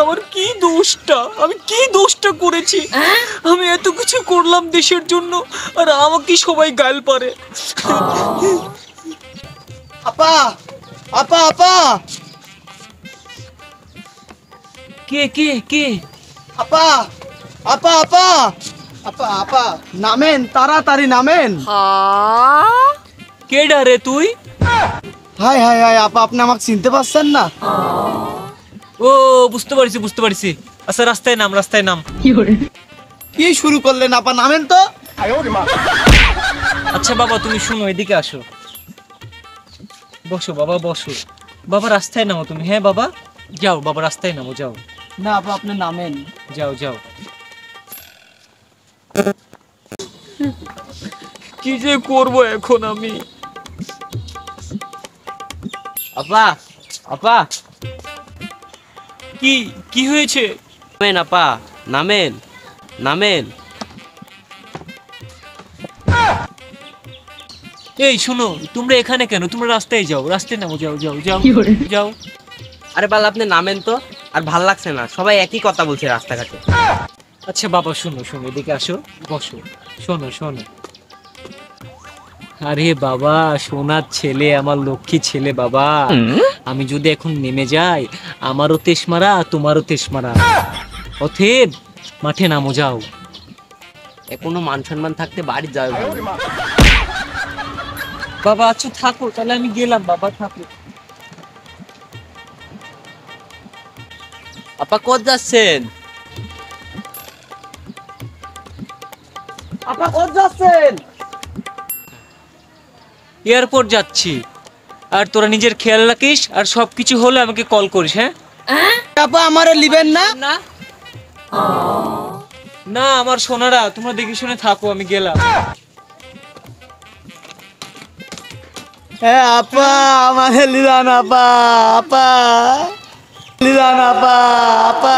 আমার কি দোষটা, আমি কি দোষটা করেছি? আমি এত কিছু করলাম দেশের জন্য, আর আমাকে সবাই গাল পারে। আপা আপা আপা কে কে কে? আপা আপা আপা আপা আপা নামেন, তাড়াতাড়ি নামেন। কে ডারে তুই? হাই হাই হাই আপা, আপনি আমাকে চিনতে পারছেন না? ও বুঝতে পারছি বুঝতে পারছি। আচ্ছা রাস্তায় নাম, রাস্তায় নাম। কি শুরু করলেন আপা, নামেন তো। আচ্ছা বাবা তুমি শুনো, এদিকে আসো, বসো বাবা বসো। বাবা রাস্তায় নামো তুমি। হ্যাঁ বাবা যাও, বাবা রাস্তায় নামো, যাও না আপা, আপনি নামেন। যাও যাও। কি যে করবো এখন আমি? আপা আপা কি কি হয়েছে? নামেন আপা, নামেন নামেন। এই শোনো, তোমরা এখানে কেন? তোমরা রাস্তায় যাও, রাস্তায় নামো, যাও যাও যাও যাও। আরে বাল আপনি নামেন তো, আর ভাল লাগছে না, সবাই একই কথা বলছে রাস্তাঘাটে। আচ্ছা বাবা শোনো শোনো, এদিকে আসো, বসো, শোনো শোনো। আরে বাবা, সোনার ছেলে, আমার লক্ষ্মী ছেলে বাবা, আমি যদি এখন নেমে যাই, আমারও তেশমারা তোমারও তেশমারা। অতএব মাঠে নামো, যাও। কোনো মান সম্মান থাকতে বাড়ি যাবে ভালো। বাবা আচ্ছা থাকো, তাহলে আমি গেলাম বাবা, থাকো। আপা কোথ যাচ্ছেন? আপা কোথায় যাচ্ছেন? এয়ারপোর্ট যাচ্ছি। আর তোরা নিজের খেয়াল রাখিস, আর সবকিছু হলে আমাকে কল করিস। হ্যাঁ আপা আমারে লিবেন না? না না আমার সোনারা, তোমরা দেখে শুনে থাকো, আমি গেলাম। হ্যাঁ আপা, আমারে লিবেন আপা, আপা লিবেন আপা, আপা।